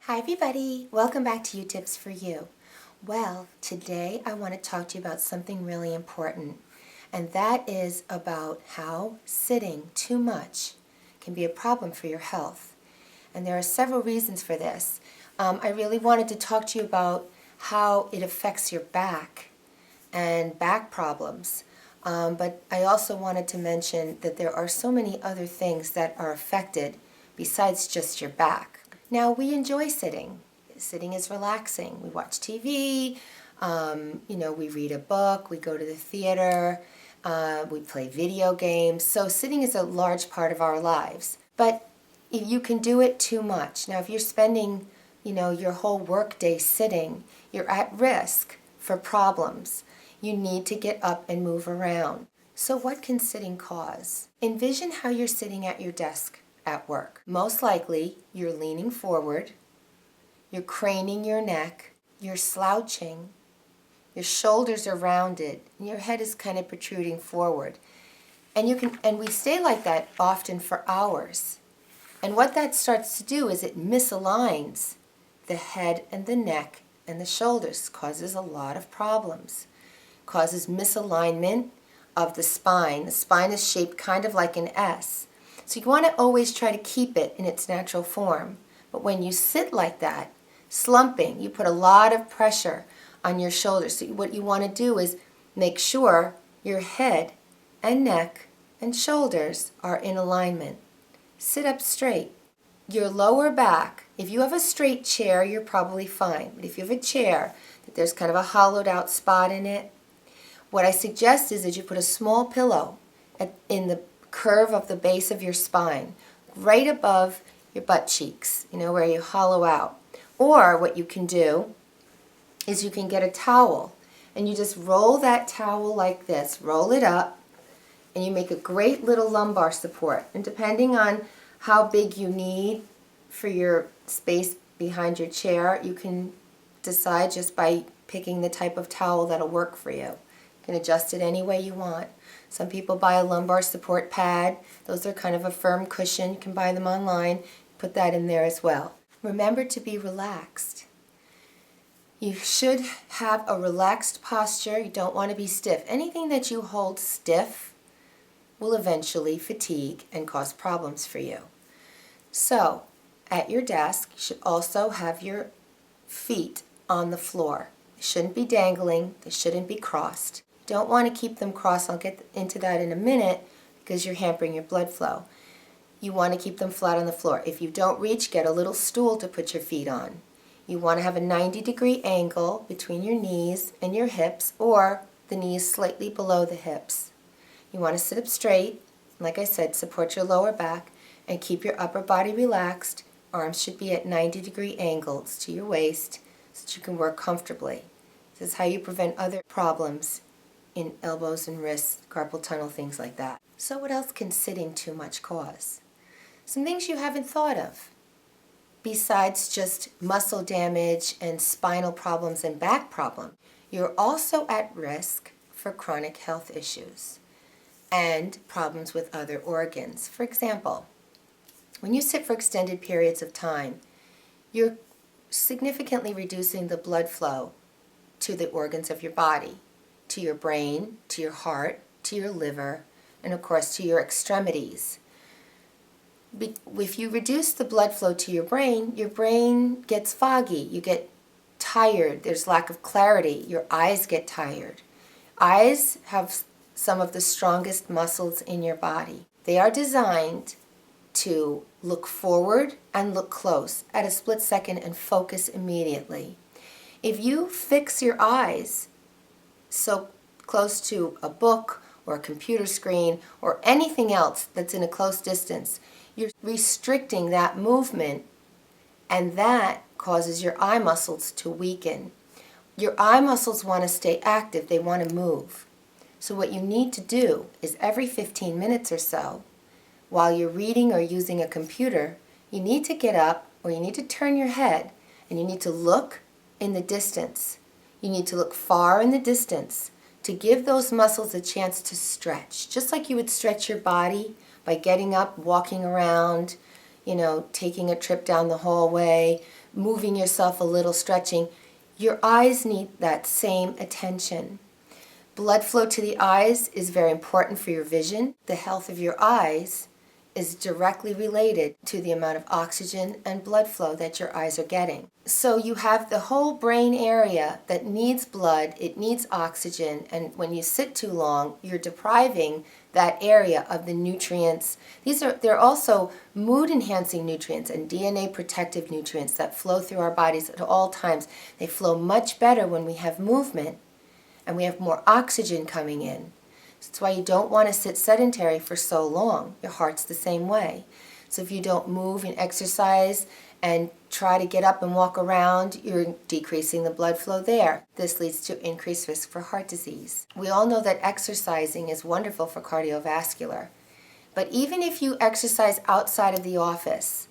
Hi everybody, welcome back to Tips for You. Well, today I want to talk to you about something really important, and that is about how sitting too much can be a problem for your health. And there are several reasons for this. I really wanted to talk to you about how it affects your back and back problems. But I also wanted to mention that there are so many other things that are affected besides just your back. Now, we enjoy sitting. Sitting is relaxing. We watch TV, we read a book, we go to the theater, we play video games. So sitting is a large part of our lives. But if you can do it too much. Now, if you're spending, your whole workday sitting, you're at risk for problems. You need to get up and move around. So what can sitting cause? Envision how you're sitting at your desk at work. Most likely, you're leaning forward, you're craning your neck, you're slouching, your shoulders are rounded, and your head is kind of protruding forward. And we stay like that often for hours. And what that starts to do is it misaligns the head and the neck and the shoulders, causes a lot of problems. Causes misalignment of the spine. The spine is shaped kind of like an S. So you want to always try to keep it in its natural form. But when you sit like that, slumping, you put a lot of pressure on your shoulders. So what you want to do is make sure your head and neck and shoulders are in alignment. Sit up straight. Your lower back, if you have a straight chair, you're probably fine. But if you have a chair that there's kind of a hollowed out spot in it, what I suggest is that you put a small pillow in the curve of the base of your spine, right above your butt cheeks, where you hollow out. Or what you can do is you can get a towel and you just roll that towel like this, roll it up, and you make a great little lumbar support. And depending on how big you need for your space behind your chair, you can decide just by picking the type of towel that'll work for you. You can adjust it any way you want. Some people buy a lumbar support pad. Those are kind of a firm cushion. You can buy them online. Put that in there as well. Remember to be relaxed. You should have a relaxed posture. You don't want to be stiff. Anything that you hold stiff will eventually fatigue and cause problems for you. So, at your desk, you should also have your feet on the floor. They shouldn't be dangling. They shouldn't be crossed. Don't want to keep them crossed. I'll get into that in a minute because you're hampering your blood flow. You want to keep them flat on the floor. If you don't reach, get a little stool to put your feet on. You want to have a 90-degree angle between your knees and your hips, or the knees slightly below the hips. You want to sit up straight. Like I said, support your lower back and keep your upper body relaxed. Arms should be at 90-degree angles to your waist so that you can work comfortably. This is how you prevent other problems in elbows and wrists, carpal tunnel, things like that. So what else can sitting too much cause? Some things you haven't thought of. Besides just muscle damage and spinal problems and back problems, you're also at risk for chronic health issues and problems with other organs. For example, when you sit for extended periods of time, you're significantly reducing the blood flow to the organs of your body, to your brain, to your heart, to your liver, and of course to your extremities. If you reduce the blood flow to your brain gets foggy, you get tired, there's lack of clarity, your eyes get tired. Eyes have some of the strongest muscles in your body. They are designed to look forward and look close at a split second and focus immediately. If you fix your eyes so close to a book or a computer screen or anything else that's in a close distance, you're restricting that movement, and that causes your eye muscles to weaken. Your eye muscles want to stay active. They want to move. So what you need to do is every 15 minutes or so, while you're reading or using a computer, you need to get up or you need to turn your head and you need to look in the distance. You need to look far in the distance to give those muscles a chance to stretch, just like you would stretch your body by getting up, walking around, taking a trip down the hallway, moving yourself a little, stretching. Your eyes need that same attention. Blood flow to the eyes is very important for your vision. The health of your eyes is directly related to the amount of oxygen and blood flow that your eyes are getting. So you have the whole brain area that needs blood, it needs oxygen, and when you sit too long, you're depriving that area of the nutrients. They're also mood-enhancing nutrients and DNA protective nutrients that flow through our bodies at all times. They flow much better when we have movement and we have more oxygen coming in. That's why you don't want to sit sedentary for so long. Your heart's the same way. So if you don't move and exercise and try to get up and walk around, you're decreasing the blood flow there. This leads to increased risk for heart disease. We all know that exercising is wonderful for cardiovascular. But even if you exercise outside of the office,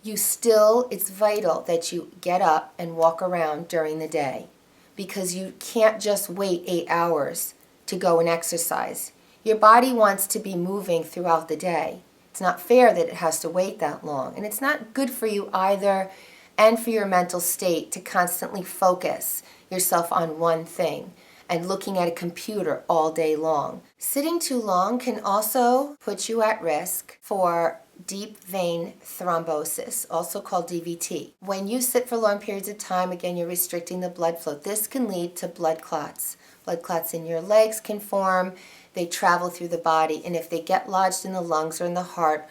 it's vital that you get up and walk around during the day, because you can't just wait 8 hours to go and exercise. Your body wants to be moving throughout the day. It's not fair that it has to wait that long. And it's not good for you either, and for your mental state, to constantly focus yourself on one thing and looking at a computer all day long. Sitting too long can also put you at risk for deep vein thrombosis, also called DVT. When you sit for long periods of time, again, you're restricting the blood flow. This can lead to blood clots. Blood clots in your legs can form. They travel through the body, and if they get lodged in the lungs or in the heart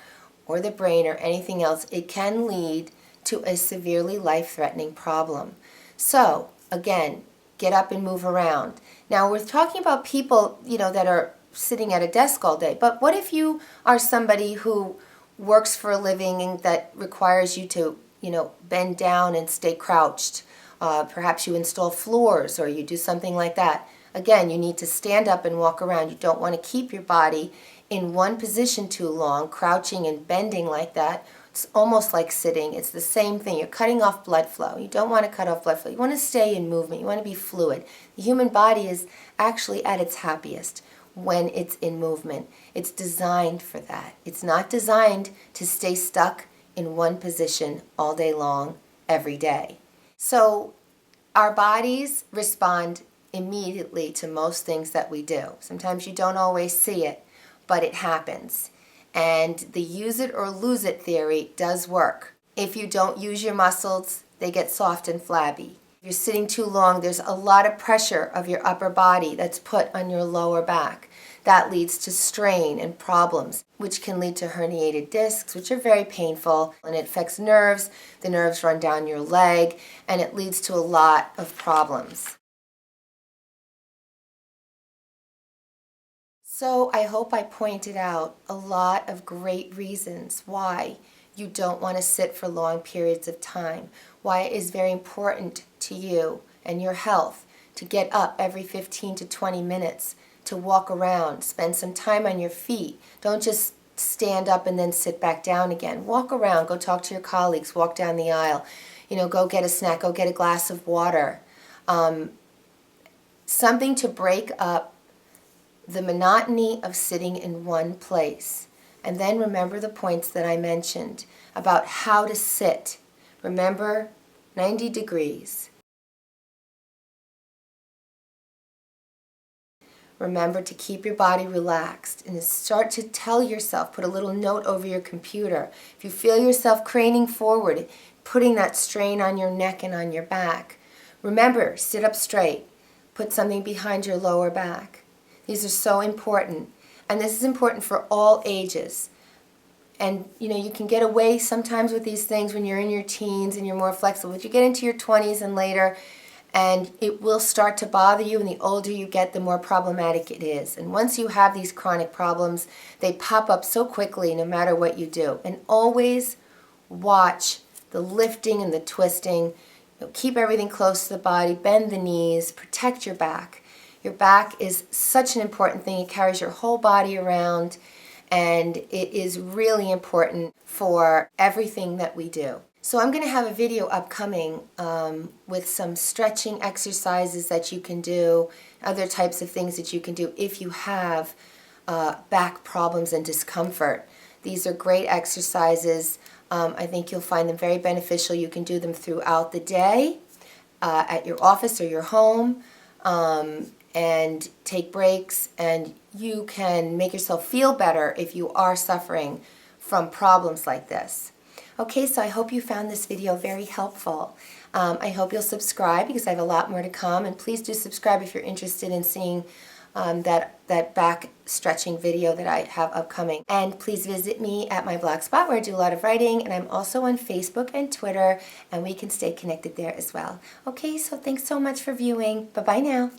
or the brain or anything else, it can lead to a severely life-threatening problem. So, again, get up and move around. Now, we're talking about people, that are sitting at a desk all day, but what if you are somebody who works for a living and that requires you to, bend down and stay crouched? Perhaps you install floors or you do something like that. Again, you need to stand up and walk around. You don't want to keep your body in one position too long, crouching and bending like that. It's almost like sitting. It's the same thing. You're cutting off blood flow. You don't want to cut off blood flow. You want to stay in movement. You want to be fluid. The human body is actually at its happiest when it's in movement. It's designed for that. It's not designed to stay stuck in one position all day long, every day. So our bodies respond immediately to most things that we do. Sometimes you don't always see it, but it happens. And the use it or lose it theory does work. If you don't use your muscles, they get soft and flabby. If you're sitting too long, there's a lot of pressure of your upper body that's put on your lower back. That leads to strain and problems, which can lead to herniated discs, which are very painful, and it affects nerves. The nerves run down your leg, and it leads to a lot of problems. So I hope I pointed out a lot of great reasons why you don't want to sit for long periods of time, why it is very important to you and your health to get up every 15 to 20 minutes, to walk around, spend some time on your feet. Don't just stand up and then sit back down again. Walk around, go talk to your colleagues, walk down the aisle, go get a snack, go get a glass of water. Something to break up the monotony of sitting in one place. And then remember the points that I mentioned about how to sit. Remember, 90 degrees. Remember to keep your body relaxed and start to tell yourself, put a little note over your computer. If you feel yourself craning forward, putting that strain on your neck and on your back, remember, sit up straight. Put something behind your lower back. These are so important. And this is important for all ages. And, you can get away sometimes with these things when you're in your teens and you're more flexible. But you get into your 20s and later, and it will start to bother you, and the older you get, the more problematic it is. And once you have these chronic problems, they pop up so quickly no matter what you do. And always watch the lifting and the twisting. Keep everything close to the body, bend the knees, protect your back. Your back is such an important thing. It carries your whole body around, and it is really important for everything that we do. So I'm going to have a video upcoming with some stretching exercises that you can do, other types of things that you can do if you have back problems and discomfort. These are great exercises. I think you'll find them very beneficial. You can do them throughout the day, at your office or your home, and take breaks, and you can make yourself feel better if you are suffering from problems like this. Okay, so I hope you found this video very helpful. I hope you'll subscribe because I have a lot more to come, and please do subscribe if you're interested in seeing that back stretching video that I have upcoming. And please visit me at my blogspot where I do a lot of writing, and I'm also on Facebook and Twitter, and we can stay connected there as well. Okay, so thanks so much for viewing. Bye-bye now.